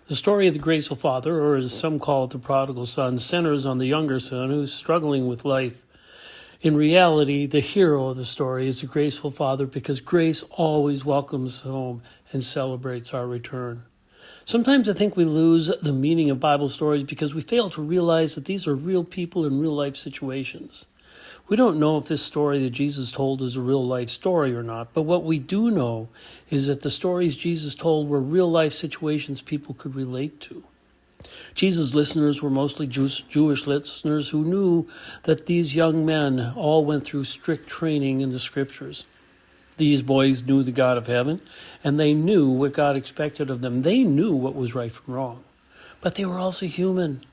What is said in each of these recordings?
The story of the graceful father, or as some call it the prodigal son, centers on the younger son who's struggling with life. In reality, the hero of the story is the graceful father because grace always welcomes home and celebrates our return. Sometimes I think we lose the meaning of Bible stories because we fail to realize that these are real people in real life situations. We don't know if this story that Jesus told is a real life story or not, but what we do know is that the stories Jesus told were real life situations people could relate to. Jesus' listeners were mostly Jewish listeners who knew that these young men all went through strict training in the scriptures. These boys knew the God of heaven, and they knew what God expected of them. They knew what was right from wrong, but they were also human.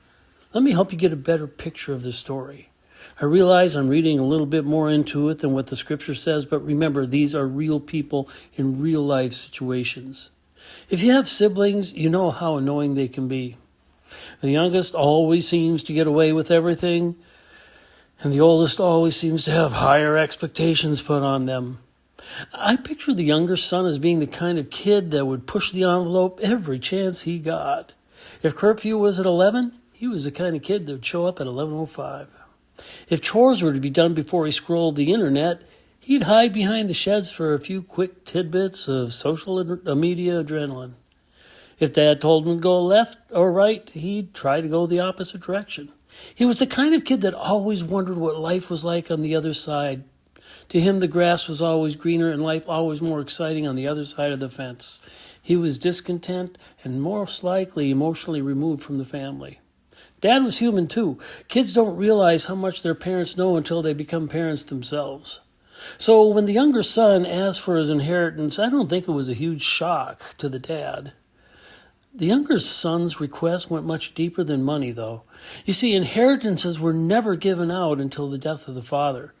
Let me help you get a better picture of this story. I realize I'm reading a little bit more into it than what the scripture says, but remember, these are real people in real life situations. If you have siblings, you know how annoying they can be. The youngest always seems to get away with everything, and the oldest always seems to have higher expectations put on them. I picture the younger son as being the kind of kid that would push the envelope every chance he got. If curfew was at 11, he was the kind of kid that would show up at 11:05. If chores were to be done before he scrolled the internet, he'd hide behind the sheds for a few quick tidbits of social media adrenaline. If Dad told him to go left or right, he'd try to go the opposite direction. He was the kind of kid that always wondered what life was like on the other side. To him, the grass was always greener and life always more exciting on the other side of the fence. He was discontent and most likely emotionally removed from the family. Dad was human too. Kids don't realize how much their parents know until they become parents themselves. So when the younger son asked for his inheritance, I don't think it was a huge shock to the dad. The younger son's request went much deeper than money, though. You see, inheritances were never given out until the death of the father.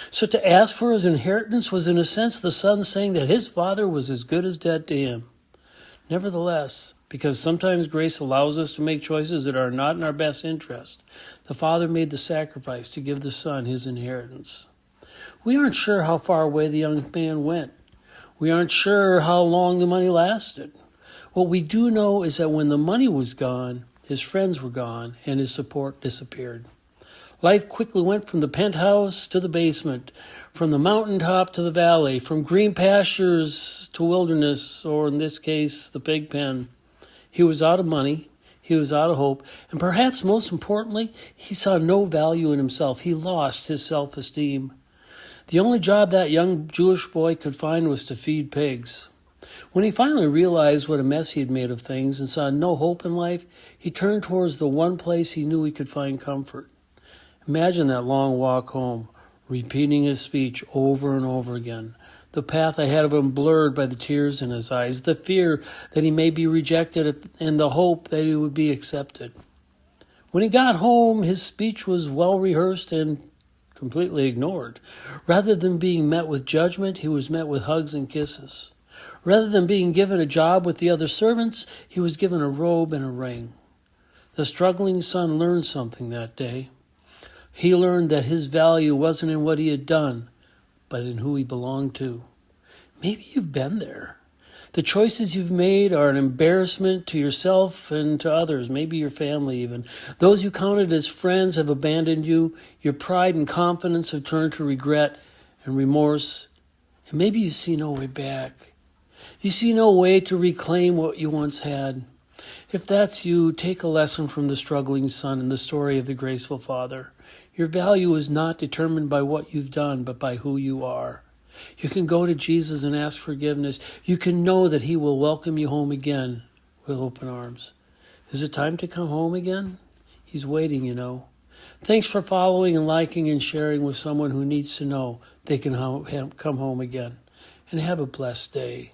So to ask for his inheritance was in a sense the son saying that his father was as good as dead to him. Nevertheless, because sometimes grace allows us to make choices that are not in our best interest, the father made the sacrifice to give the son his inheritance. We aren't sure how far away the young man went. We aren't sure how long the money lasted. What we do know is that when the money was gone, his friends were gone, and his support disappeared. Life quickly went from the penthouse to the basement, from the mountaintop to the valley, from green pastures to wilderness, or in this case, the pig pen. He was out of money, he was out of hope, and perhaps most importantly, he saw no value in himself. He lost his self-esteem. The only job that young Jewish boy could find was to feed pigs. When he finally realized what a mess he had made of things and saw no hope in life, he turned towards the one place he knew he could find comfort. Imagine that long walk home, repeating his speech over and over again. The path ahead of him blurred by the tears in his eyes, the fear that he may be rejected and the hope that he would be accepted. When he got home, his speech was well rehearsed and completely ignored. Rather than being met with judgment, he was met with hugs and kisses. Rather than being given a job with the other servants, he was given a robe and a ring. The struggling son learned something that day. He learned that his value wasn't in what he had done, but in who he belonged to. Maybe you've been there. The choices you've made are an embarrassment to yourself and to others, maybe your family even. Those you counted as friends have abandoned you. Your pride and confidence have turned to regret and remorse. And maybe you see no way back. You see no way to reclaim what you once had. If that's you, take a lesson from the struggling son in the story of the graceful father. Your value is not determined by what you've done, but by who you are. You can go to Jesus and ask forgiveness. You can know that he will welcome you home again with open arms. Is it time to come home again? He's waiting, you know. Thanks for following and liking and sharing with someone who needs to know they can come home again. And have a blessed day.